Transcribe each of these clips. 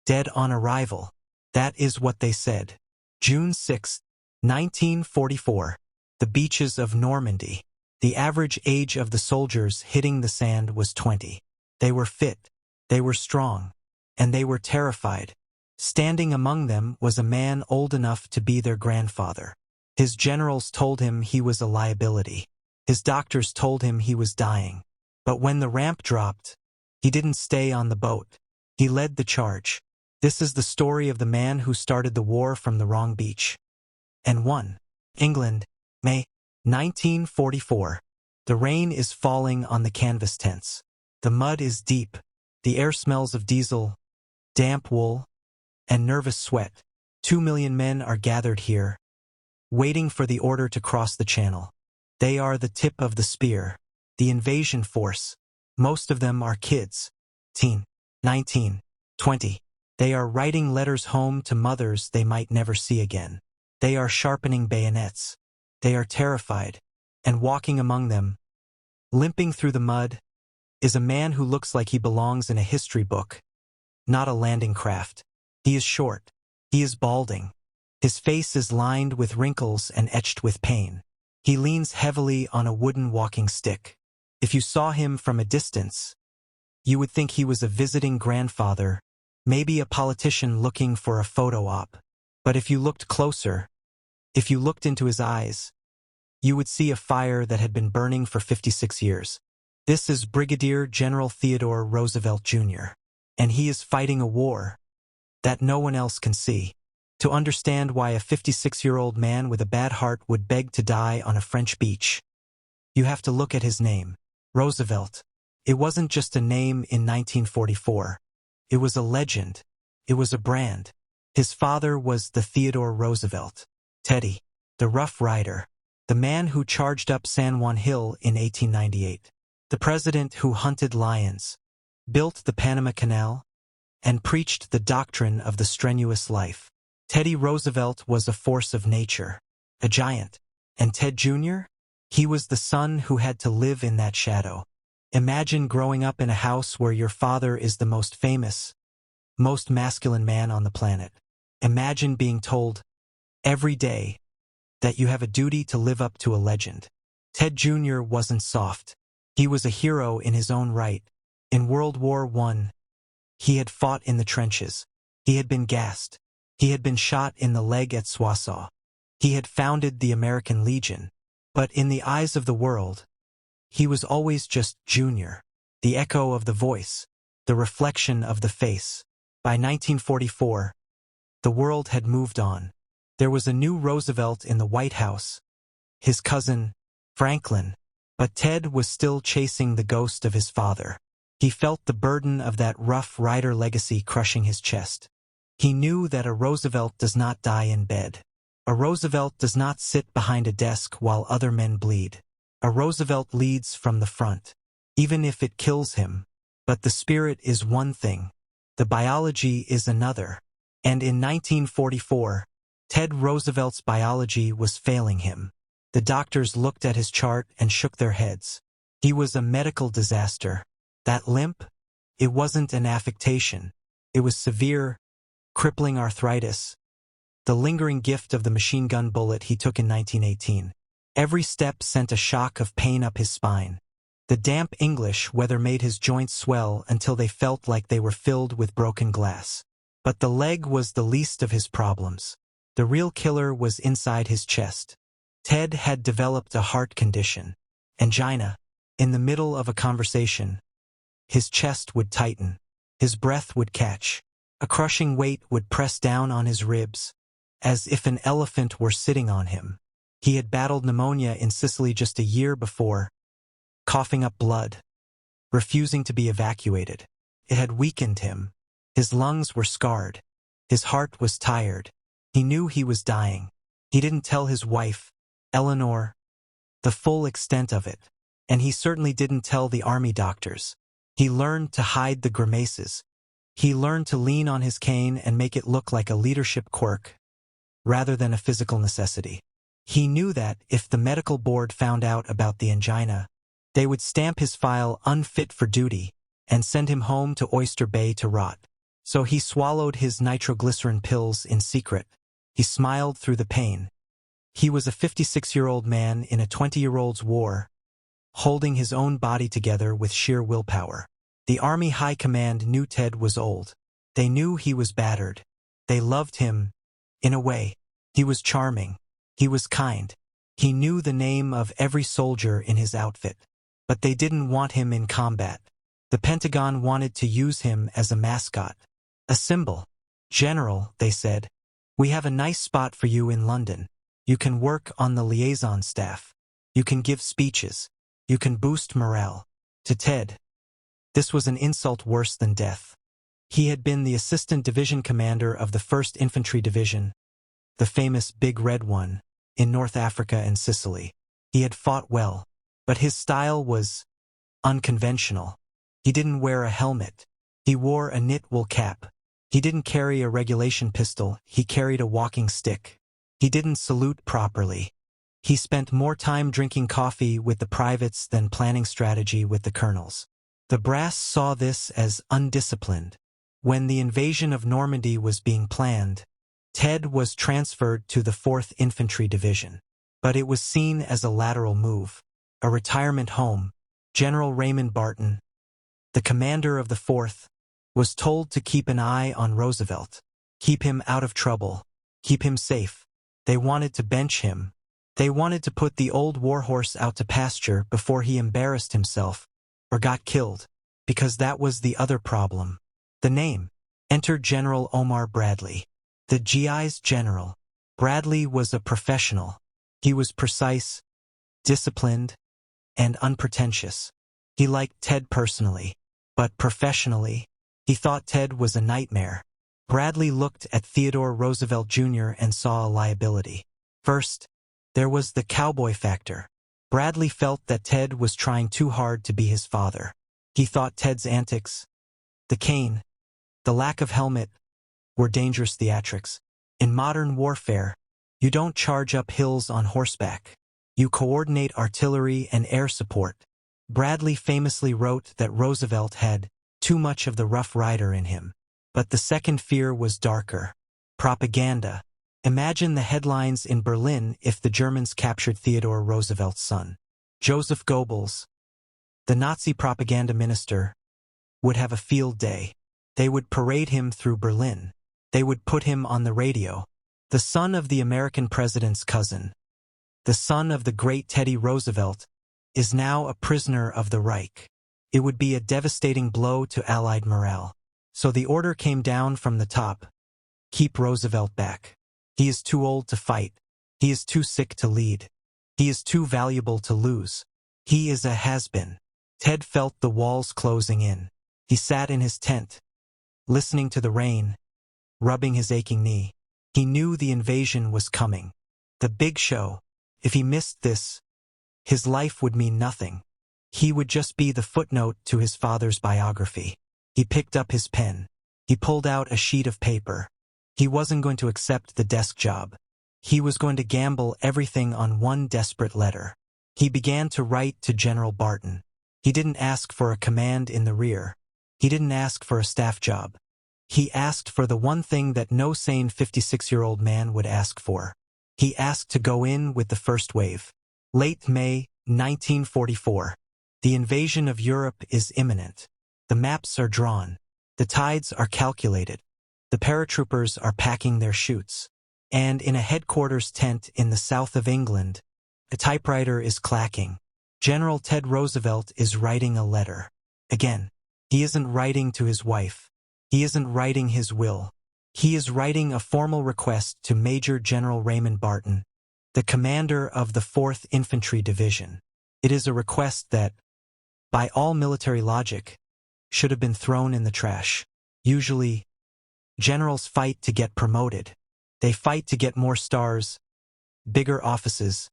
Dead on arrival. That is what they said. June 6, 1944. The beaches of Normandy. The average age of the soldiers hitting the sand was 20. They were fit, they were strong, and they were terrified. Standing among them was a man old enough to be their grandfather. His generals told him he was a liability. His doctors told him he was dying. But when the ramp dropped, he didn't stay on the boat. He led the charge. This is the story of the man who started the war from the wrong beach and won. England, May 1944. The rain is falling on the canvas tents. The mud is deep. The air smells of diesel, damp wool, and nervous sweat. 2 million men are gathered here, waiting for the order to cross the channel. They are the tip of the spear, the invasion force. Most of them are kids, 19, 20. They are writing letters home to mothers they might never see again. They are sharpening bayonets. They are terrified, and walking among them, limping through the mud, is a man who looks like he belongs in a history book, not a landing craft. He is short. He is balding. His face is lined with wrinkles and etched with pain. He leans heavily on a wooden walking stick. If you saw him from a distance, you would think he was a visiting grandfather, maybe a politician looking for a photo op. But if you looked closer, if you looked into his eyes, you would see a fire that had been burning for 56 years. This is Brigadier General Theodore Roosevelt Jr., and he is fighting a war that no one else can see. To understand why a 56-year-old man with a bad heart would beg to die on a French beach, you have to look at his name, Roosevelt. It wasn't just a name in 1944. It was a legend. It was a brand. His father was the Theodore Roosevelt. Teddy, the Rough Rider, the man who charged up San Juan Hill in 1898, the president who hunted lions, built the Panama Canal, and preached the doctrine of the strenuous life. Teddy Roosevelt was a force of nature, a giant. And Ted Jr.? He was the son who had to live in that shadow. Imagine growing up in a house where your father is the most famous, most masculine man on the planet. Imagine being told every day that you have a duty to live up to a legend. Ted Jr. wasn't soft. He was a hero in his own right. In World War I, he had fought in the trenches. He had been gassed. He had been shot in the leg at Soissons. He had founded the American Legion. But in the eyes of the world, he was always just Junior, the echo of the voice, the reflection of the face. By 1944, the world had moved on. There was a new Roosevelt in the White House, his cousin, Franklin, but Ted was still chasing the ghost of his father. He felt the burden of that Rough Rider legacy crushing his chest. He knew that a Roosevelt does not die in bed. A Roosevelt does not sit behind a desk while other men bleed. A Roosevelt leads from the front, even if it kills him. But the spirit is one thing. The biology is another. And in 1944, Ted Roosevelt's biology was failing him. The doctors looked at his chart and shook their heads. He was a medical disaster. That limp? It wasn't an affectation. It was severe, crippling arthritis, the lingering gift of the machine gun bullet he took in 1918. Every step sent a shock of pain up his spine. The damp English weather made his joints swell until they felt like they were filled with broken glass. But the leg was the least of his problems. The real killer was inside his chest. Ted had developed a heart condition, angina. In the middle of a conversation, his chest would tighten. His breath would catch. A crushing weight would press down on his ribs, as if an elephant were sitting on him. He had battled pneumonia in Sicily just a year before, coughing up blood, refusing to be evacuated. It had weakened him. His lungs were scarred. His heart was tired. He knew he was dying. He didn't tell his wife, Eleanor, the full extent of it. And he certainly didn't tell the army doctors. He learned to hide the grimaces. He learned to lean on his cane and make it look like a leadership quirk, rather than a physical necessity. He knew that if the medical board found out about the angina, they would stamp his file unfit for duty and send him home to Oyster Bay to rot. So he swallowed his nitroglycerin pills in secret. He smiled through the pain. He was a 56-year-old man in a 20-year-old's war, holding his own body together with sheer willpower. The Army High Command knew Ted was old. They knew he was battered. They loved him, in a way. He was charming. He was kind. He knew the name of every soldier in his outfit. But they didn't want him in combat. The Pentagon wanted to use him as a mascot, a symbol. "General," they said, "we have a nice spot for you in London. You can work on the liaison staff. You can give speeches. You can boost morale." To Ted, this was an insult worse than death. He had been the assistant division commander of the 1st Infantry Division, the famous Big Red one, in North Africa and Sicily. He had fought well, but his style was unconventional. He didn't wear a helmet. He wore a knit wool cap. He didn't carry a regulation pistol. He carried a walking stick. He didn't salute properly. He spent more time drinking coffee with the privates than planning strategy with the colonels. The brass saw this as undisciplined. When the invasion of Normandy was being planned, Ted was transferred to the 4th Infantry Division. But it was seen as a lateral move, a retirement home. General Raymond Barton, the commander of the 4th, was told to keep an eye on Roosevelt, keep him out of trouble, keep him safe. They wanted to bench him. They wanted to put the old warhorse out to pasture before he embarrassed himself or got killed, because that was the other problem. The name. Enter General Omar Bradley, the GI's general. Bradley was a professional. He was precise, disciplined, and unpretentious. He liked Ted personally, but professionally, he thought Ted was a nightmare. Bradley looked at Theodore Roosevelt Jr. and saw a liability. First, there was the cowboy factor. Bradley felt that Ted was trying too hard to be his father. He thought Ted's antics, the cane, the lack of helmet, were dangerous theatrics. In modern warfare, you don't charge up hills on horseback. You coordinate artillery and air support. Bradley famously wrote that Roosevelt had too much of the Rough Rider in him. But the second fear was darker. Propaganda. Imagine the headlines in Berlin if the Germans captured Theodore Roosevelt's son. Joseph Goebbels, the Nazi propaganda minister, would have a field day. They would parade him through Berlin. They would put him on the radio. The son of the American president's cousin, the son of the great Teddy Roosevelt, is now a prisoner of the Reich. It would be a devastating blow to Allied morale. So the order came down from the top. Keep Roosevelt back. He is too old to fight. He is too sick to lead. He is too valuable to lose. He is a has-been. Ted felt the walls closing in. He sat in his tent, listening to the rain, rubbing his aching knee. He knew the invasion was coming. The big show. If he missed this, his life would mean nothing. He would just be the footnote to his father's biography. He picked up his pen. He pulled out a sheet of paper. He wasn't going to accept the desk job. He was going to gamble everything on one desperate letter. He began to write to General Barton. He didn't ask for a command in the rear. He didn't ask for a staff job. He asked for the one thing that no sane 56-year-old man would ask for. He asked to go in with the first wave. Late May 1944. The invasion of Europe is imminent. The maps are drawn. The tides are calculated. The paratroopers are packing their chutes. And in a headquarters tent in the south of England, a typewriter is clacking. General Ted Roosevelt is writing a letter. Again, he isn't writing to his wife. He isn't writing his will. He is writing a formal request to Major General Raymond Barton, the commander of the 4th Infantry Division. It is a request that, by all military logic, should have been thrown in the trash. Usually, generals fight to get promoted. They fight to get more stars, bigger offices,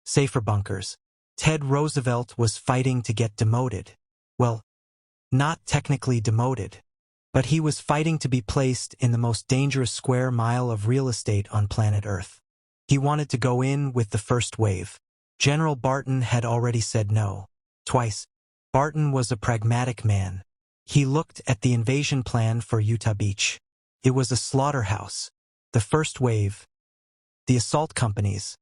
safer bunkers. Ted Roosevelt was fighting to get demoted. Well, not technically demoted, but he was fighting to be placed in the most dangerous square mile of real estate on planet Earth. He wanted to go in with the first wave. General Barton had already said no. Twice. Barton was a pragmatic man. He looked at the invasion plan for Utah Beach. It was a slaughterhouse. The first wave, the assault companies,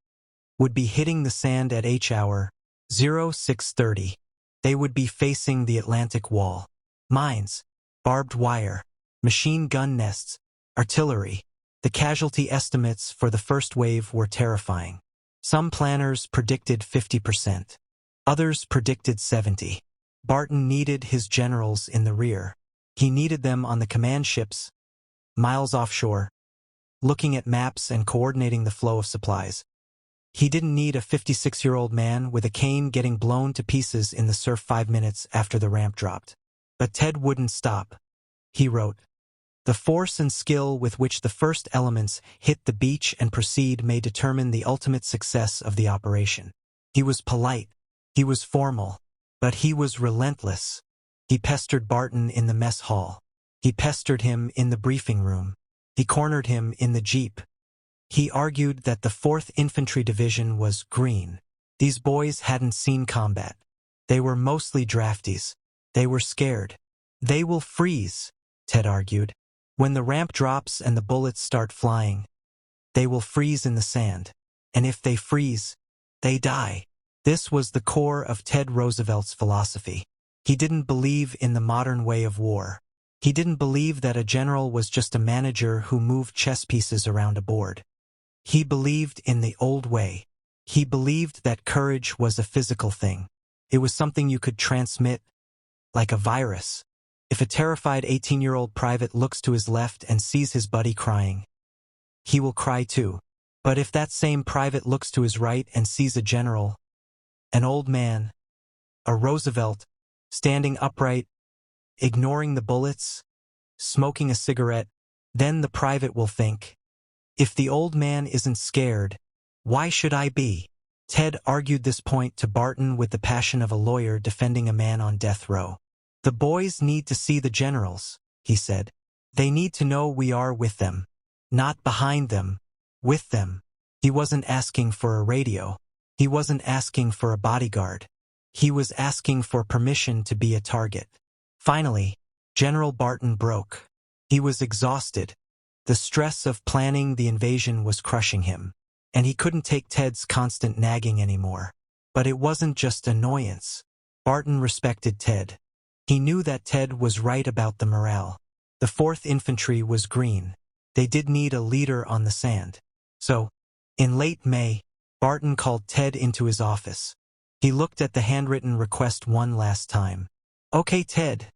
would be hitting the sand at H-hour 0630. They would be facing the Atlantic Wall. Mines, barbed wire, machine gun nests, artillery. The casualty estimates for the first wave were terrifying. Some planners predicted 50%. Others predicted 70%. Barton needed his generals in the rear. He needed them on the command ships, miles offshore, looking at maps and coordinating the flow of supplies. He didn't need a 56-year-old man with a cane getting blown to pieces in the surf 5 minutes after the ramp dropped. But Ted wouldn't stop. He wrote, "The force and skill with which the first elements hit the beach and proceed may determine the ultimate success of the operation." He was polite. He was formal. But he was relentless. He pestered Barton in the mess hall. He pestered him in the briefing room. He cornered him in the jeep. He argued that the 4th Infantry Division was green. These boys hadn't seen combat. They were mostly draftees. They were scared. "They will freeze," Ted argued. "When the ramp drops and the bullets start flying, they will freeze in the sand. And if they freeze, they die." This was the core of Ted Roosevelt's philosophy. He didn't believe in the modern way of war. He didn't believe that a general was just a manager who moved chess pieces around a board. He believed in the old way. He believed that courage was a physical thing. It was something you could transmit, like a virus. If a terrified 18-year-old private looks to his left and sees his buddy crying, he will cry too. But if that same private looks to his right and sees a general, an old man, a Roosevelt, standing upright, ignoring the bullets, smoking a cigarette, then the private will think, "If the old man isn't scared, why should I be?" Ted argued this point to Barton with the passion of a lawyer defending a man on death row. "The boys need to see the generals," he said. "They need to know we are with them. Not behind them, with them." He wasn't asking for a radio. He wasn't asking for a bodyguard. He was asking for permission to be a target. Finally, General Barton broke. He was exhausted. The stress of planning the invasion was crushing him, and he couldn't take Ted's constant nagging anymore. But it wasn't just annoyance. Barton respected Ted. He knew that Ted was right about the morale. The 4th Infantry was green. They did need a leader on the sand. So, in late May, Barton called Ted into his office. He looked at the handwritten request one last time. "Okay, Ted,"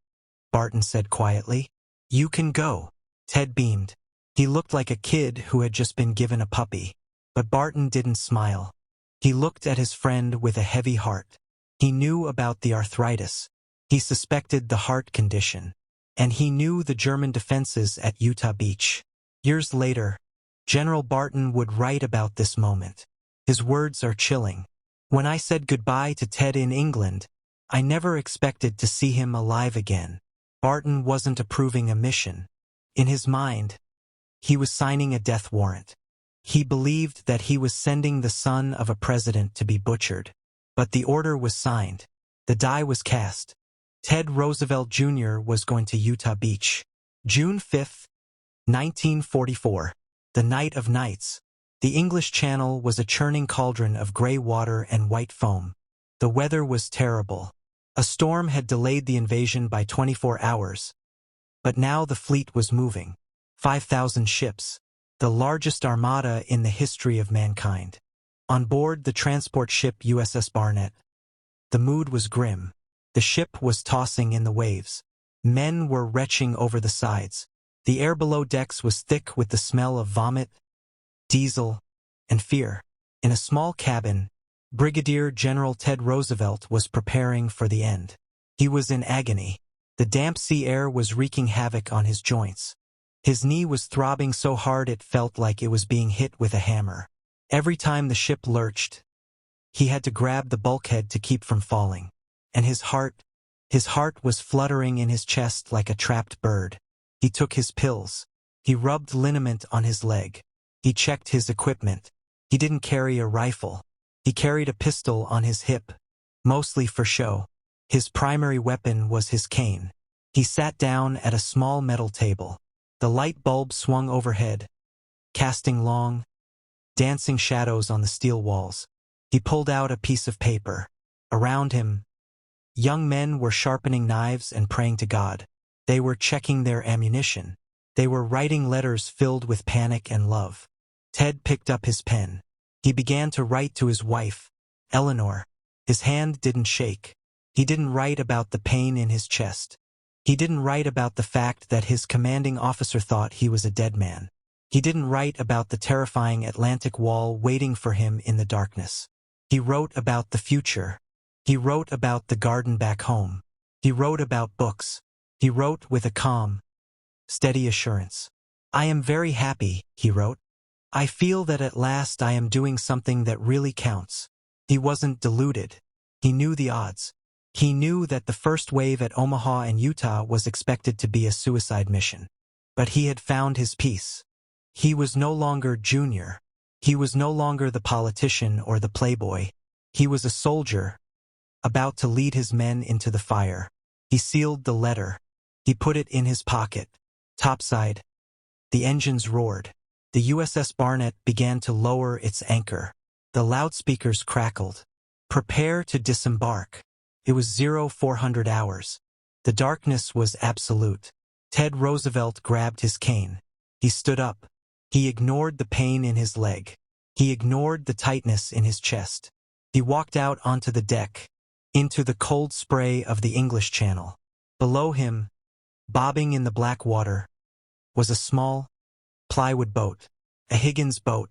Barton said quietly. "You can go." Ted beamed. He looked like a kid who had just been given a puppy. But Barton didn't smile. He looked at his friend with a heavy heart. He knew about the arthritis. He suspected the heart condition. And he knew the German defenses at Utah Beach. Years later, General Barton would write about this moment. His words are chilling. "When I said goodbye to Ted in England, I never expected to see him alive again." Barton wasn't approving a mission. In his mind, he was signing a death warrant. He believed that he was sending the son of a president to be butchered. But the order was signed. The die was cast. Ted Roosevelt Jr. was going to Utah Beach. June 5, 1944. The night of nights. The English Channel was a churning cauldron of gray water and white foam. The weather was terrible. A storm had delayed the invasion by 24 hours. But now the fleet was moving. 5,000 ships. The largest armada in the history of mankind. On board the transport ship USS Barnett. The mood was grim. The ship was tossing in the waves. Men were retching over the sides. The air below decks was thick with the smell of vomit, diesel, and fear. In a small cabin, Brigadier General Ted Roosevelt was preparing for the end. He was in agony. The damp sea air was wreaking havoc on his joints. His knee was throbbing so hard it felt like it was being hit with a hammer. Every time the ship lurched, he had to grab the bulkhead to keep from falling. And his heart was fluttering in his chest like a trapped bird. He took his pills. He rubbed liniment on his leg. He checked his equipment. He didn't carry a rifle. He carried a pistol on his hip, mostly for show. His primary weapon was his cane. He sat down at a small metal table. The light bulb swung overhead, casting long, dancing shadows on the steel walls. He pulled out a piece of paper. Around him, young men were sharpening knives and praying to God. They were checking their ammunition. They were writing letters filled with panic and love. Ted picked up his pen. He began to write to his wife, Eleanor. His hand didn't shake. He didn't write about the pain in his chest. He didn't write about the fact that his commanding officer thought he was a dead man. He didn't write about the terrifying Atlantic Wall waiting for him in the darkness. He wrote about the future. He wrote about the garden back home. He wrote about books. He wrote with a calm, steady assurance. I am very happy, he wrote. I feel that at last I am doing something that really counts. He wasn't deluded. He knew the odds. He knew that the first wave at Omaha and Utah was expected to be a suicide mission. But he had found his peace. He was no longer Junior. He was no longer the politician or the playboy. He was a soldier, about to lead his men into the fire. He sealed the letter. He put it in his pocket. Topside. The engines roared. The USS Barnett began to lower its anchor. The loudspeakers crackled. Prepare to disembark. It was 0400 hours. The darkness was absolute. Ted Roosevelt grabbed his cane. He stood up. He ignored the pain in his leg. He ignored the tightness in his chest. He walked out onto the deck, into the cold spray of the English Channel. Below him, bobbing in the black water, was a small, plywood boat, a Higgins boat.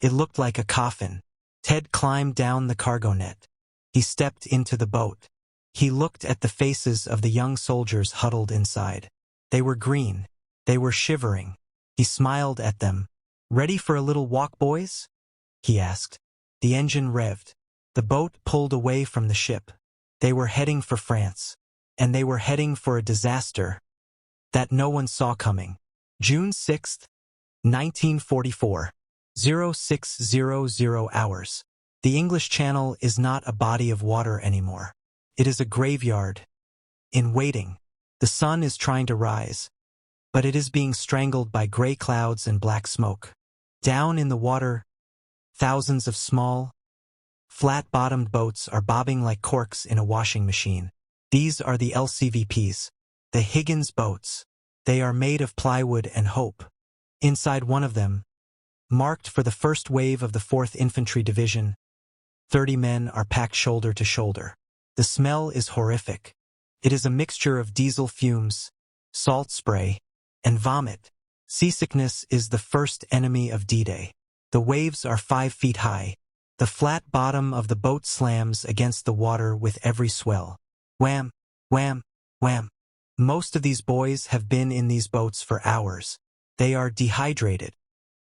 It looked like a coffin. Ted climbed down the cargo net. He stepped into the boat. He looked at the faces of the young soldiers huddled inside. They were green. They were shivering. He smiled at them. Ready for a little walk, boys? He asked. The engine revved. The boat pulled away from the ship. They were heading for France. And they were heading for a disaster that no one saw coming. June 6, 1944. 0600 hours. The English Channel is not a body of water anymore. It is a graveyard. In waiting. The sun is trying to rise, but it is being strangled by gray clouds and black smoke. Down in the water, thousands of small, flat-bottomed boats are bobbing like corks in a washing machine. These are the LCVPs, the Higgins boats. They are made of plywood and hope. Inside one of them, marked for the first wave of the 4th Infantry Division, 30 men are packed shoulder to shoulder. The smell is horrific. It is a mixture of diesel fumes, salt spray, and vomit. Seasickness is the first enemy of D-Day. The waves are 5 feet high. The flat bottom of the boat slams against the water with every swell. Wham, wham, wham. Most of these boys have been in these boats for hours. They are dehydrated.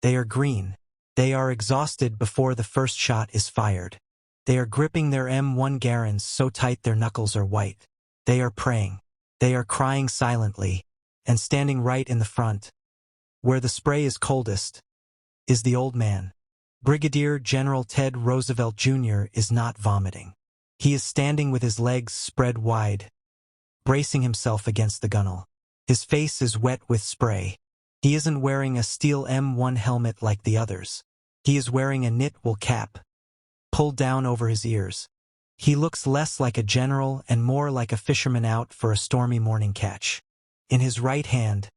They are green. They are exhausted before the first shot is fired. They are gripping their M1 Garens so tight their knuckles are white. They are praying. They are crying silently. And standing right in the front, where the spray is coldest, is the old man. Brigadier General Ted Roosevelt Jr. is not vomiting. He is standing with his legs spread wide, bracing himself against the gunwale. His face is wet with spray. He isn't wearing a steel M1 helmet like the others. He is wearing a knit wool cap, pulled down over his ears. He looks less like a general and more like a fisherman out for a stormy morning catch. In his right hand,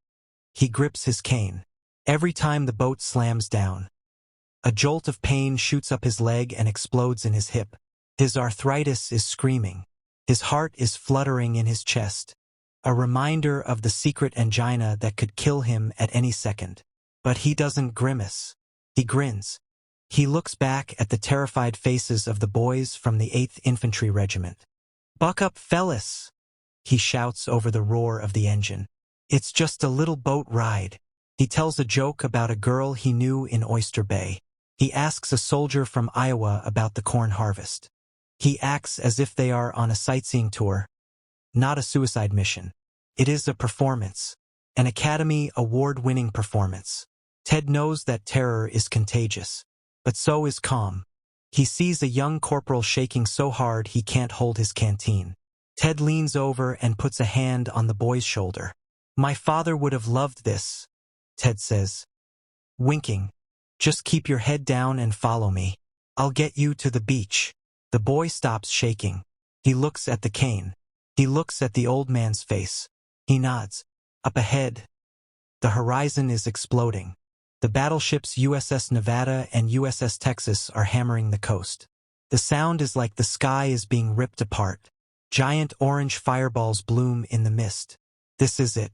he grips his cane. Every time the boat slams down, a jolt of pain shoots up his leg and explodes in his hip. His arthritis is screaming. His heart is fluttering in his chest, a reminder of the secret angina that could kill him at any second. But he doesn't grimace. He grins. He looks back at the terrified faces of the boys from the 8th Infantry Regiment. "Buck up, fellas!" he shouts over the roar of the engine. It's just a little boat ride. He tells a joke about a girl he knew in Oyster Bay. He asks a soldier from Iowa about the corn harvest. He acts as if they are on a sightseeing tour, not a suicide mission. It is a performance, an Academy Award-winning performance. Ted knows that terror is contagious, but so is calm. He sees a young corporal shaking so hard he can't hold his canteen. Ted leans over and puts a hand on the boy's shoulder. My father would have loved this, Ted says, winking. Just keep your head down and follow me. I'll get you to the beach. The boy stops shaking. He looks at the cane. He looks at the old man's face. He nods. Up ahead, the horizon is exploding. The battleships USS Nevada and USS Texas are hammering the coast. The sound is like the sky is being ripped apart. Giant orange fireballs bloom in the mist. This is it.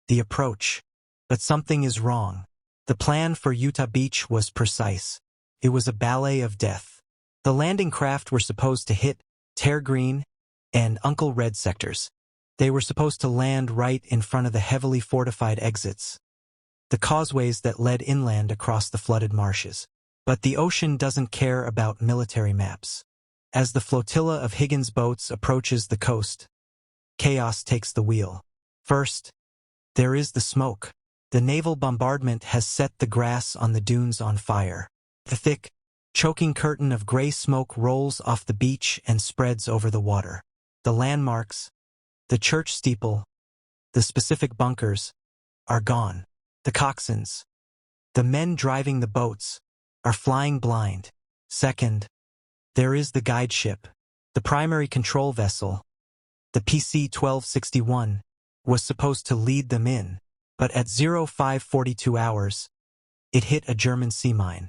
The approach. But something is wrong. The plan for Utah Beach was precise. It was a ballet of death. The landing craft were supposed to hit Tear Green and Uncle Red sectors. They were supposed to land right in front of the heavily fortified exits, the causeways that led inland across the flooded marshes. But the ocean doesn't care about military maps. As the flotilla of Higgins boats approaches the coast, chaos takes the wheel. First, there is the smoke. The naval bombardment has set the grass on the dunes on fire. The thick, choking curtain of gray smoke rolls off the beach and spreads over the water. The landmarks, the church steeple, the specific bunkers, are gone. The coxswains, the men driving the boats, are flying blind. Second, there is the guide ship. The primary control vessel, the PC-1261, was supposed to lead them in, but at 0542 hours, it hit a German sea mine.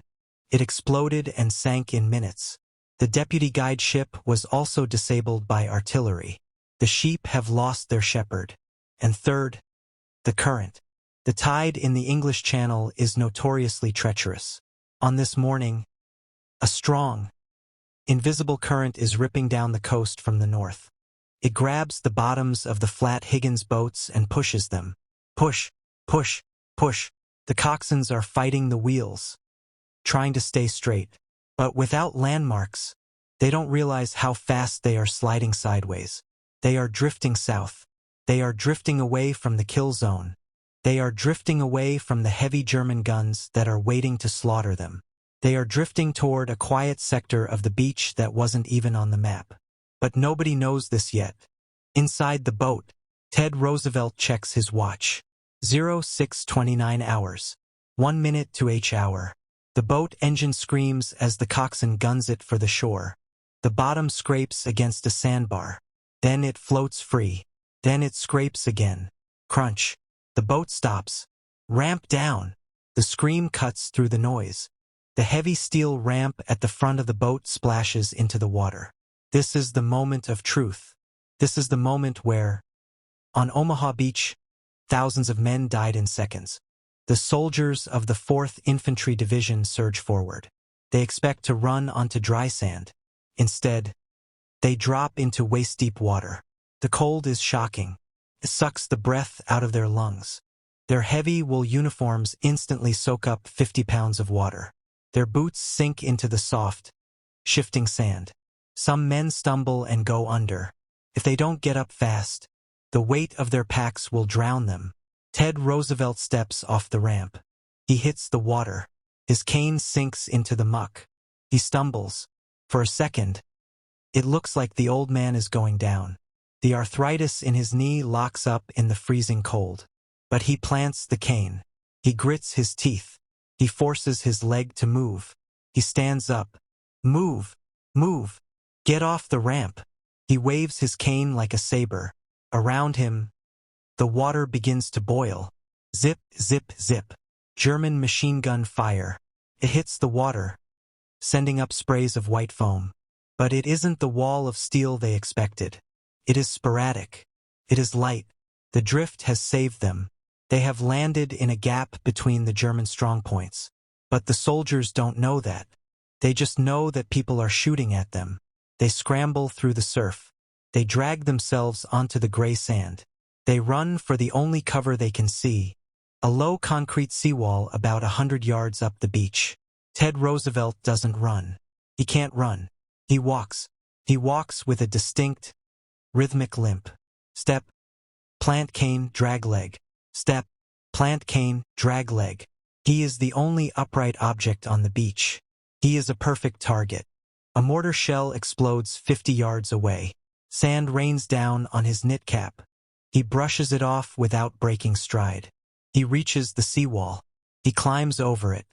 It exploded and sank in minutes. The deputy guide ship was also disabled by artillery. The sheep have lost their shepherd. And third, the current. The tide in the English Channel is notoriously treacherous. On this morning, a strong, invisible current is ripping down the coast from the north. It grabs the bottoms of the flat Higgins boats and pushes them. Push, push, push. The coxswains are fighting the wheels, trying to stay straight. But without landmarks, they don't realize how fast they are sliding sideways. They are drifting south. They are drifting away from the kill zone. They are drifting away from the heavy German guns that are waiting to slaughter them. They are drifting toward a quiet sector of the beach that wasn't even on the map. But nobody knows this yet. Inside the boat, Ted Roosevelt checks his watch. 0629 hours. 1 minute to each hour. The boat engine screams as the coxswain guns it for the shore. The bottom scrapes against a sandbar. Then it floats free. Then it scrapes again. Crunch. The boat stops. Ramp down. The scream cuts through the noise. The heavy steel ramp at the front of the boat splashes into the water. This is the moment of truth. This is the moment where, on Omaha Beach, thousands of men died in seconds. The soldiers of the 4th Infantry Division surge forward. They expect to run onto dry sand. Instead, they drop into waist-deep water. The cold is shocking. It sucks the breath out of their lungs. Their heavy wool uniforms instantly soak up 50 pounds of water. Their boots sink into the soft, shifting sand. Some men stumble and go under. If they don't get up fast, the weight of their packs will drown them. Ted Roosevelt steps off the ramp. He hits the water. His cane sinks into the muck. He stumbles. For a second, it looks like the old man is going down. The arthritis in his knee locks up in the freezing cold. But he plants the cane. He grits his teeth. He forces his leg to move. He stands up. Move! Move! Get off the ramp! He waves his cane like a saber. Around him, the water begins to boil. Zip, zip, zip. German machine gun fire. It hits the water, sending up sprays of white foam. But it isn't the wall of steel they expected. It is sporadic. It is light. The drift has saved them. They have landed in a gap between the German strongpoints. But the soldiers don't know that. They just know that people are shooting at them. They scramble through the surf. They drag themselves onto the gray sand. They run for the only cover they can see, a low concrete seawall about 100 yards up the beach. Ted Roosevelt doesn't run. He can't run. He walks. He walks with a distinct, rhythmic limp. Step, plant cane, drag leg. Step, plant cane, drag leg. He is the only upright object on the beach. He is a perfect target. A mortar shell explodes 50 yards away. Sand rains down on his knit cap. He brushes it off without breaking stride. He reaches the seawall. He climbs over it.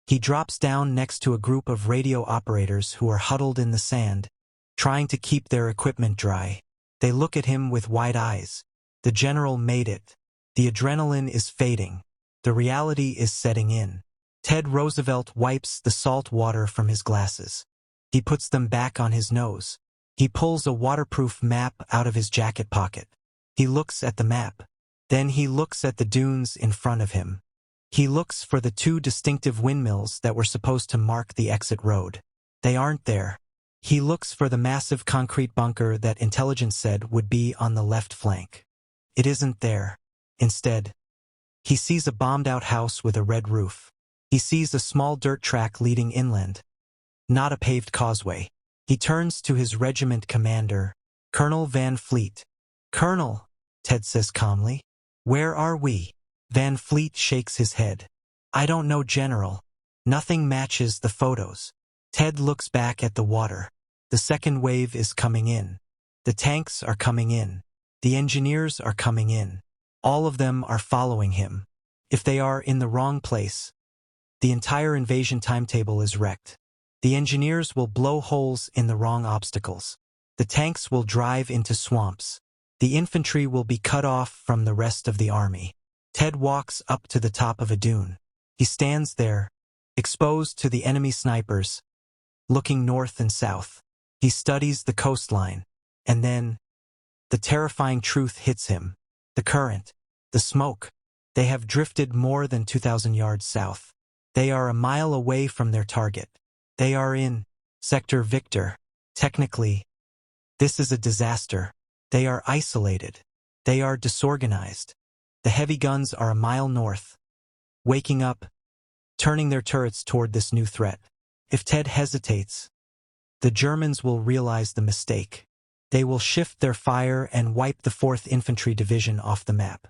He drops down next to a group of radio operators who are huddled in the sand, trying to keep their equipment dry. They look at him with wide eyes. The general made it. The adrenaline is fading. The reality is setting in. Ted Roosevelt wipes the salt water from his glasses. He puts them back on his nose. He pulls a waterproof map out of his jacket pocket. He looks at the map. Then he looks at the dunes in front of him. He looks for the two distinctive windmills that were supposed to mark the exit road. They aren't there. He looks for the massive concrete bunker that intelligence said would be on the left flank. It isn't there. Instead, he sees a bombed-out house with a red roof. He sees a small dirt track leading inland, not a paved causeway. He turns to his regiment commander, Colonel Van Fleet. "Colonel," Ted says calmly, "where are we?" Van Fleet shakes his head. "I don't know, General. Nothing matches the photos." Ted looks back at the water. The second wave is coming in. The tanks are coming in. The engineers are coming in. All of them are following him. If they are in the wrong place, the entire invasion timetable is wrecked. The engineers will blow holes in the wrong obstacles. The tanks will drive into swamps. The infantry will be cut off from the rest of the army. Ted walks up to the top of a dune. He stands there, exposed to the enemy snipers, looking north and south. He studies the coastline, and then the terrifying truth hits him. The current, the smoke. They have drifted more than 2,000 yards south. They are a mile away from their target. They are in Sector Victor. Technically, this is a disaster. They are isolated. They are disorganized. The heavy guns are a mile north, waking up, turning their turrets toward this new threat. If Ted hesitates, the Germans will realize the mistake. They will shift their fire and wipe the 4th Infantry Division off the map.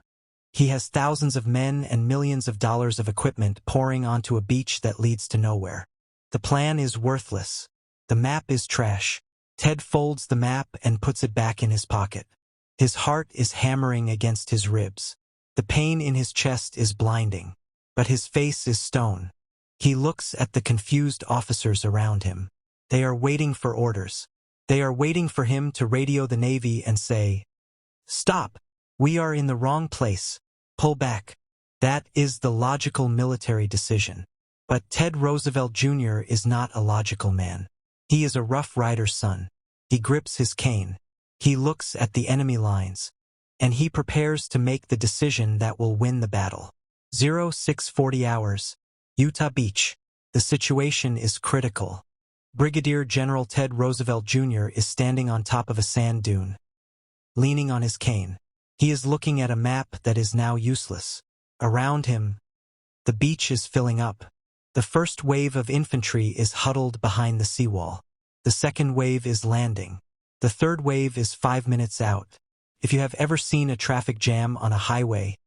He has thousands of men and millions of dollars of equipment pouring onto a beach that leads to nowhere. The plan is worthless. The map is trash. Ted folds the map and puts it back in his pocket. His heart is hammering against his ribs. The pain in his chest is blinding, but his face is stone. He looks at the confused officers around him. They are waiting for orders. They are waiting for him to radio the Navy and say, "Stop! We are in the wrong place. Pull back." That is the logical military decision. But Ted Roosevelt Jr. is not a logical man. He is a Rough Rider's son. He grips his cane. He looks at the enemy lines, and he prepares to make the decision that will win the battle. 0640 hours, Utah Beach. The situation is critical. Brigadier General Ted Roosevelt Jr. is standing on top of a sand dune, leaning on his cane. He is looking at a map that is now useless. Around him, the beach is filling up. The first wave of infantry is huddled behind the seawall. The second wave is landing. The third wave is 5 minutes out. If you have ever seen a traffic jam on a highway,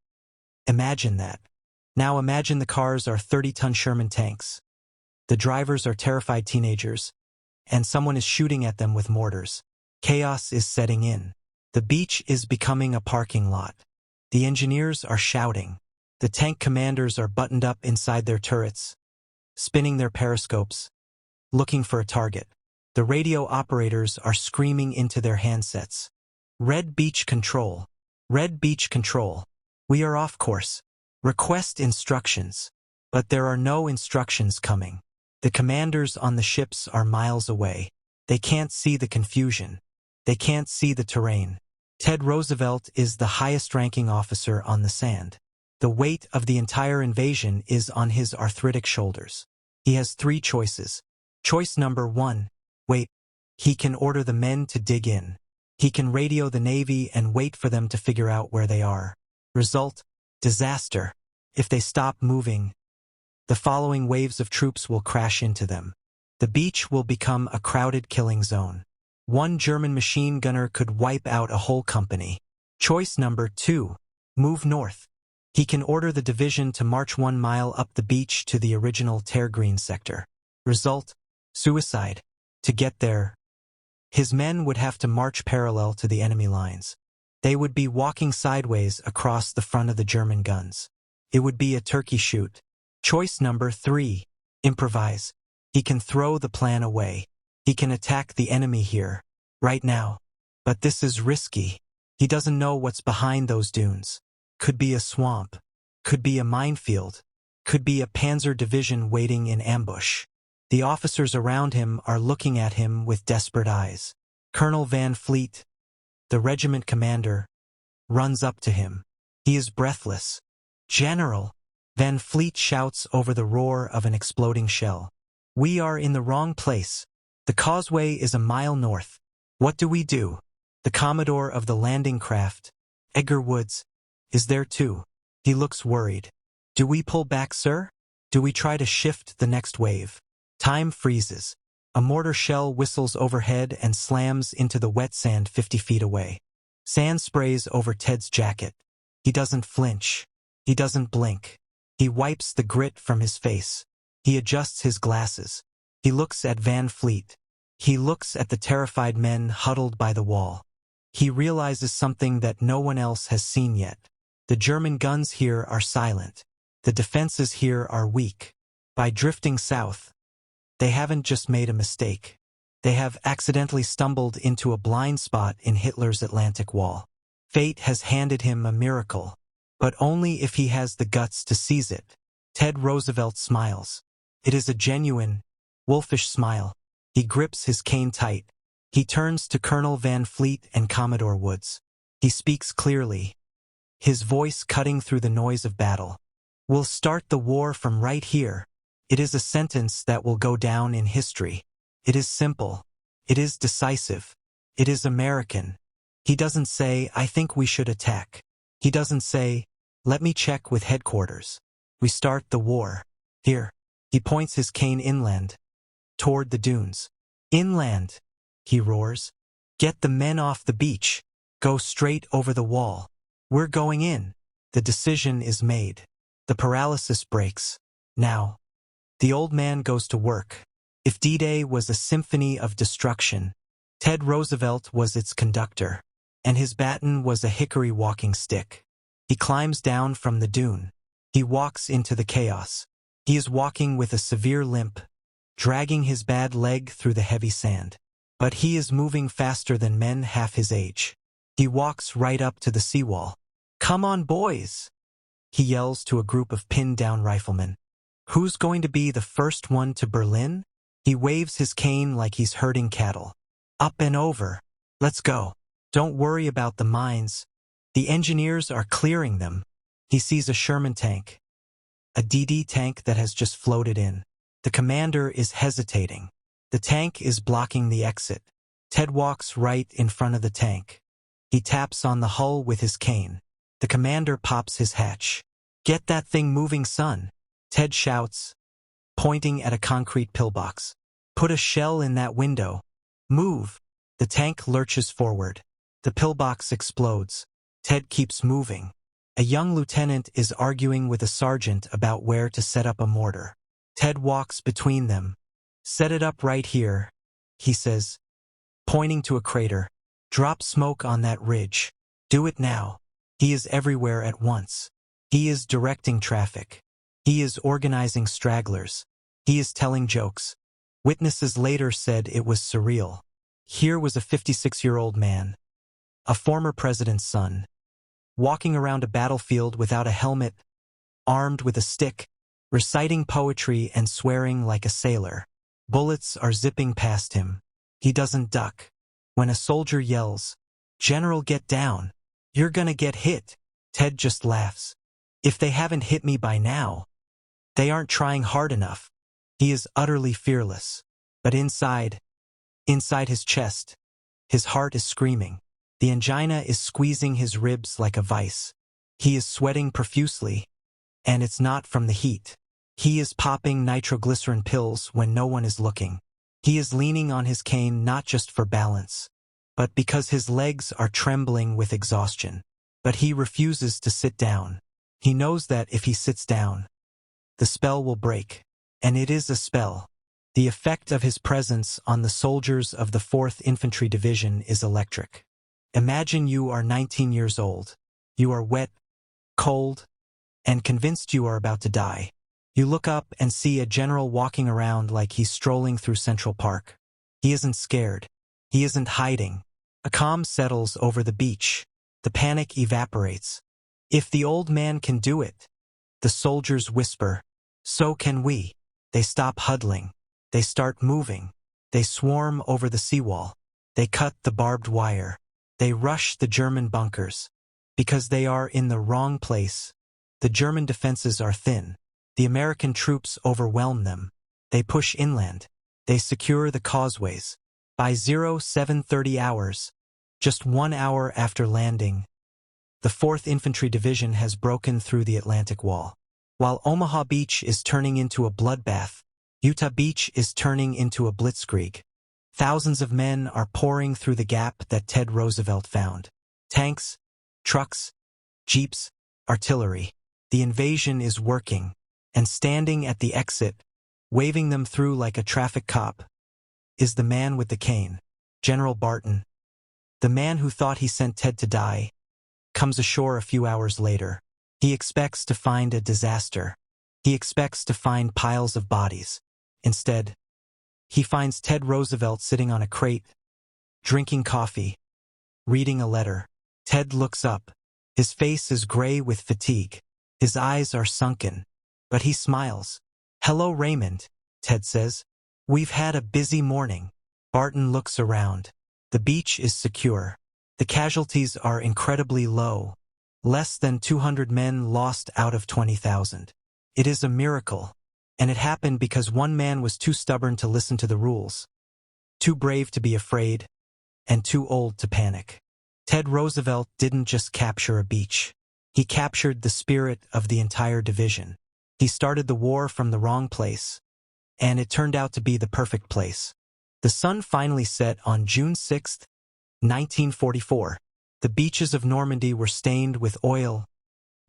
imagine that. Now imagine the cars are 30-ton Sherman tanks. The drivers are terrified teenagers, and someone is shooting at them with mortars. Chaos is setting in. The beach is becoming a parking lot. The engineers are shouting. The tank commanders are buttoned up inside their turrets, spinning their periscopes, looking for a target. The radio operators are screaming into their handsets. "Red Beach Control. Red Beach Control. We are off course. Request instructions." But there are no instructions coming. The commanders on the ships are miles away. They can't see the confusion. They can't see the terrain. Ted Roosevelt is the highest-ranking officer on the sand. The weight of the entire invasion is on his arthritic shoulders. He has 3 choices. Choice number 1, wait. He can order the men to dig in. He can radio the Navy and wait for them to figure out where they are. Result: disaster. If they stop moving, the following waves of troops will crash into them. The beach will become a crowded killing zone. One German machine gunner could wipe out a whole company. Choice number 2, move north. He can order the division to march 1 mile up the beach to the original Terre Green sector. Result: suicide. To get there, His men would have to march parallel to the enemy lines. They would be walking sideways across the front of the German guns. It would be a turkey shoot. Choice number 3. Improvise. He can throw the plan away. He can attack the enemy here, right now. But this is risky. He doesn't know what's behind those dunes. Could be a swamp. Could be a minefield. Could be a panzer division waiting in ambush. The officers around him are looking at him with desperate eyes. Colonel Van Fleet, the regiment commander, runs up to him. He is breathless. "General!" Van Fleet shouts over the roar of an exploding shell. "We are in the wrong place. The causeway is a mile north. What do we do?" The commodore of the landing craft, Edgar Woods, is there too. He looks worried. "Do we pull back, sir? Do we try to shift the next wave?" Time freezes. A mortar shell whistles overhead and slams into the wet sand 50 feet away. Sand sprays over Ted's jacket. He doesn't flinch. He doesn't blink. He wipes the grit from his face. He adjusts his glasses. He looks at Van Fleet. He looks at the terrified men huddled by the wall. He realizes something that no one else has seen yet. The German guns here are silent. The defenses here are weak. By drifting south, they haven't just made a mistake. They have accidentally stumbled into a blind spot in Hitler's Atlantic Wall. Fate has handed him a miracle, but only if he has the guts to seize it. Ted Roosevelt smiles. It is a genuine, wolfish smile. He grips his cane tight. He turns to Colonel Van Fleet and Commodore Woods. He speaks clearly, his voice cutting through the noise of battle. "We'll start the war from right here." It is a sentence that will go down in history. It is simple. It is decisive. It is American. He doesn't say, "I think we should attack." He doesn't say, "Let me check with headquarters." We start the war. Here. He points his cane inland, toward the dunes. "Inland," he roars. "Get the men off the beach. Go straight over the wall. We're going in." The decision is made. The paralysis breaks. Now, the old man goes to work. If D-Day was a symphony of destruction, Ted Roosevelt was its conductor, and his baton was a hickory walking stick. He climbs down from the dune. He walks into the chaos. He is walking with a severe limp, dragging his bad leg through the heavy sand. But he is moving faster than men half his age. He walks right up to the seawall. "Come on, boys!" he yells to a group of pinned-down riflemen. "Who's going to be the first one to Berlin?" He waves his cane like he's herding cattle. "Up and over. Let's go. Don't worry about the mines. The engineers are clearing them." He sees a Sherman tank, a DD tank that has just floated in. The commander is hesitating. The tank is blocking the exit. Ted walks right in front of the tank. He taps on the hull with his cane. The commander pops his hatch. "Get that thing moving, son," Ted shouts, pointing at a concrete pillbox. "Put a shell in that window. Move." The tank lurches forward. The pillbox explodes. Ted keeps moving. A young lieutenant is arguing with a sergeant about where to set up a mortar. Ted walks between them. "Set it up right here," he says, pointing to a crater. "Drop smoke on that ridge. Do it now." He is everywhere at once. He is directing traffic. He is organizing stragglers. He is telling jokes. Witnesses later said it was surreal. Here was a 56-year-old man, a former president's son, walking around a battlefield without a helmet, armed with a stick, reciting poetry and swearing like a sailor. Bullets are zipping past him. He doesn't duck. When a soldier yells, "General, get down. You're gonna get hit," Ted just laughs. "If they haven't hit me by now, they aren't trying hard enough." He is utterly fearless. But inside his chest, his heart is screaming. The angina is squeezing his ribs like a vice. He is sweating profusely, and it's not from the heat. He is popping nitroglycerin pills when no one is looking. He is leaning on his cane not just for balance, but because his legs are trembling with exhaustion. But he refuses to sit down. He knows that if he sits down, the spell will break. And it is a spell. The effect of his presence on the soldiers of the 4th Infantry Division is electric. Imagine you are 19 years old. You are wet, cold, and convinced you are about to die. You look up and see a general walking around like he's strolling through Central Park. He isn't scared. He isn't hiding. A calm settles over the beach. The panic evaporates. If the old man can do it, the soldiers whisper, so can we. They stop huddling. They start moving. They swarm over the seawall. They cut the barbed wire. They rush the German bunkers. Because they are in the wrong place. The German defenses are thin. The American troops overwhelm them. They push inland. They secure the causeways. By 0730 hours, just 1 hour after landing, the 4th Infantry Division has broken through the Atlantic Wall. While Omaha Beach is turning into a bloodbath, Utah Beach is turning into a blitzkrieg. Thousands of men are pouring through the gap that Ted Roosevelt found. Tanks, trucks, jeeps, artillery. The invasion is working, and standing at the exit, waving them through like a traffic cop, is the man with the cane, General Barton. The man who thought he sent Ted to die comes ashore a few hours later. He expects to find a disaster. He expects to find piles of bodies. Instead, he finds Ted Roosevelt sitting on a crate, drinking coffee, reading a letter. Ted looks up. His face is gray with fatigue. His eyes are sunken, but he smiles. "Hello, Raymond," Ted says. "We've had a busy morning." Barton looks around. The beach is secure. The casualties are incredibly low. Less than 200 men lost out of 20,000. It is a miracle. And it happened because one man was too stubborn to listen to the rules, too brave to be afraid, and too old to panic. Ted Roosevelt didn't just capture a beach. He captured the spirit of the entire division. He started the war from the wrong place, and it turned out to be the perfect place. The sun finally set on June 6, 1944. The beaches of Normandy were stained with oil,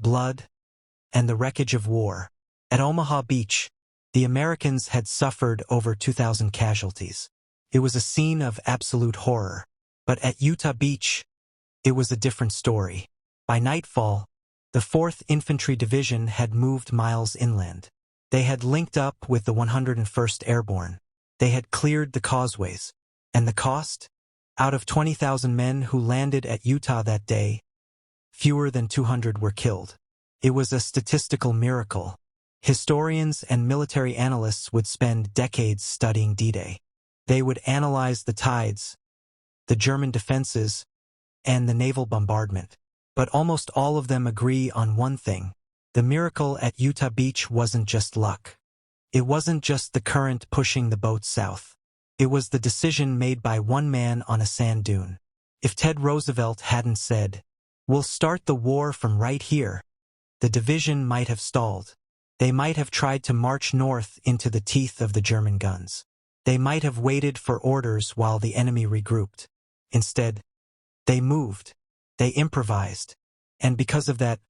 blood, and the wreckage of war. At Omaha Beach, the Americans had suffered over 2,000 casualties. It was a scene of absolute horror. But at Utah Beach, it was a different story. By nightfall, the 4th Infantry Division had moved miles inland. They had linked up with the 101st Airborne. They had cleared the causeways. And the cost? Out of 20,000 men who landed at Utah that day, fewer than 200 were killed. It was a statistical miracle. Historians and military analysts would spend decades studying D-Day. They would analyze the tides, the German defenses, and the naval bombardment. But almost all of them agree on one thing. The miracle at Utah Beach wasn't just luck. It wasn't just the current pushing the boat south. It was the decision made by one man on a sand dune. If Ted Roosevelt hadn't said, "We'll start the war from right here," the division might have stalled. They might have tried to march north into the teeth of the German guns. They might have waited for orders while the enemy regrouped. Instead, they moved. They improvised. And because of that,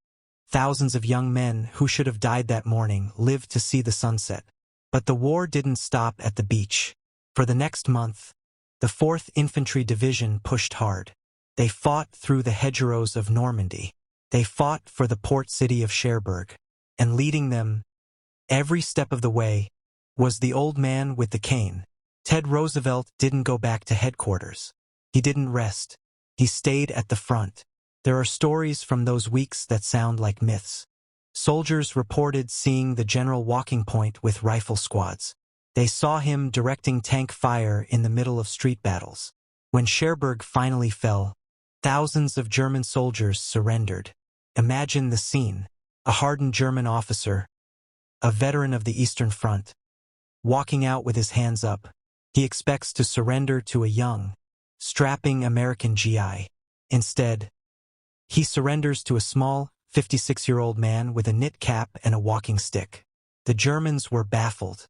thousands of young men who should have died that morning lived to see the sunset. But the war didn't stop at the beach. For the next month, the 4th Infantry Division pushed hard. They fought through the hedgerows of Normandy. They fought for the port city of Cherbourg. And leading them, every step of the way, was the old man with the cane. Ted Roosevelt didn't go back to headquarters. He didn't rest. He stayed at the front. There are stories from those weeks that sound like myths. Soldiers reported seeing the general walking point with rifle squads. They saw him directing tank fire in the middle of street battles. When Cherbourg finally fell, thousands of German soldiers surrendered. Imagine the scene. A hardened German officer, a veteran of the Eastern Front, walking out with his hands up. He expects to surrender to a young, strapping American GI. Instead, he surrenders to a small, 56-year-old man with a knit cap and a walking stick. The Germans were baffled.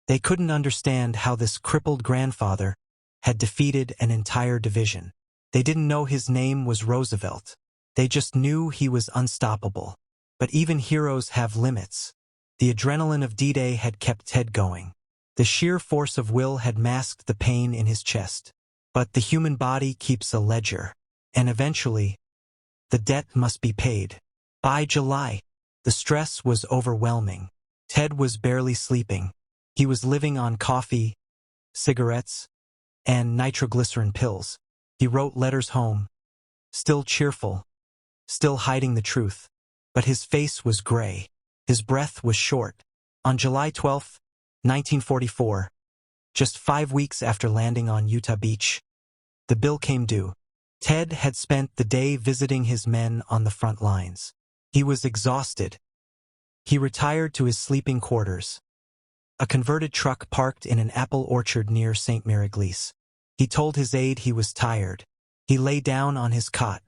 They couldn't understand how this crippled grandfather had defeated an entire division. They didn't know his name was Roosevelt. They just knew he was unstoppable. But even heroes have limits. The adrenaline of D-Day had kept Ted going. The sheer force of will had masked the pain in his chest. But the human body keeps a ledger. And eventually, the debt must be paid. By July, the stress was overwhelming. Ted was barely sleeping. He was living on coffee, cigarettes, and nitroglycerin pills. He wrote letters home, still cheerful, still hiding the truth. But his face was gray. His breath was short. On July 12, 1944, just 5 weeks after landing on Utah Beach, the bill came due. Ted had spent the day visiting his men on the front lines. He was exhausted. He retired to his sleeping quarters, a converted truck parked in an apple orchard near St. Mary-Glise. He told his aide he was tired. He lay down on his cot,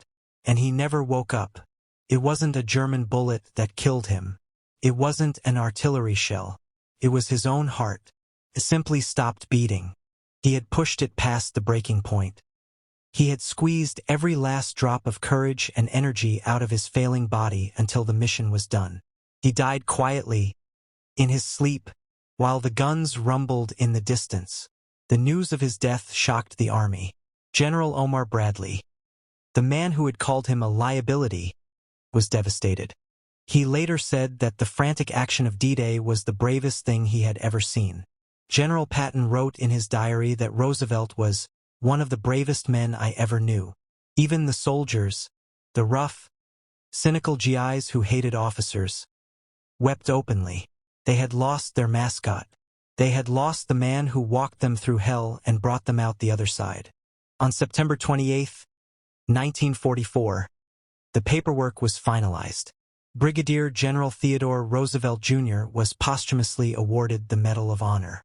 and he never woke up. It wasn't a German bullet that killed him. It wasn't an artillery shell. It was his own heart. It simply stopped beating. He had pushed it past the breaking point. He had squeezed every last drop of courage and energy out of his failing body until the mission was done. He died quietly, in his sleep, while the guns rumbled in the distance. The news of his death shocked the army. General Omar Bradley, the man who had called him a liability, was devastated. He later said that the frantic action of D-Day was the bravest thing he had ever seen. General Patton wrote in his diary that Roosevelt was one of the bravest men I ever knew. Even the soldiers, the rough, cynical GIs who hated officers, wept openly. They had lost their mascot. They had lost the man who walked them through hell and brought them out the other side. On September 28, 1944, the paperwork was finalized. Brigadier General Theodore Roosevelt Jr. was posthumously awarded the Medal of Honor.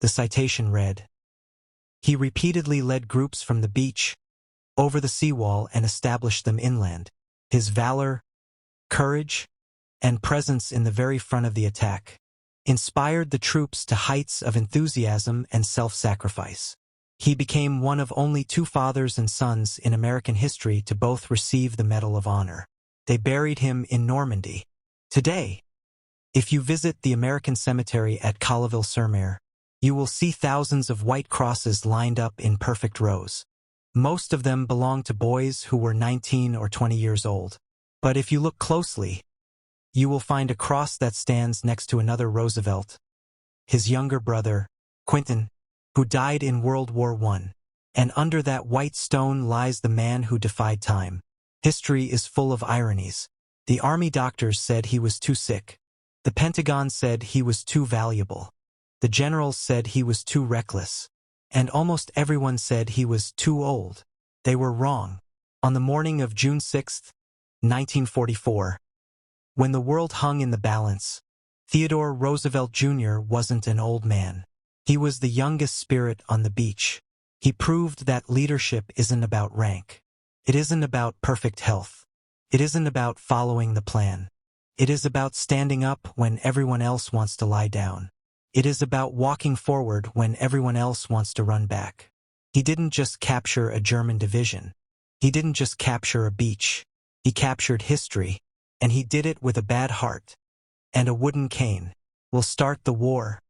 The citation read, "He repeatedly led groups from the beach, over the seawall and established them inland. His valor, courage, and presence in the very front of the attack inspired the troops to heights of enthusiasm and self-sacrifice. He became one of only 2 fathers and sons in American history to both receive the Medal of Honor. They buried him in Normandy. Today, if you visit the American cemetery at Colleville-sur-Mer, you will see thousands of white crosses lined up in perfect rows. Most of them belong to boys who were 19 or 20 years old. But if you look closely, you will find a cross that stands next to another Roosevelt, his younger brother, Quentin, who died in World War I. And under that white stone lies the man who defied time. History is full of ironies. The army doctors said he was too sick. The Pentagon said he was too valuable. The generals said he was too reckless. And almost everyone said he was too old. They were wrong. On the morning of June 6, 1944, when the world hung in the balance, Theodore Roosevelt Jr. wasn't an old man. He was the youngest spirit on the beach. He proved that leadership isn't about rank. It isn't about perfect health. It isn't about following the plan. It is about standing up when everyone else wants to lie down. It is about walking forward when everyone else wants to run back. He didn't just capture a German division. He didn't just capture a beach. He captured history, and he did it with a bad heart and a wooden cane. We'll start the war,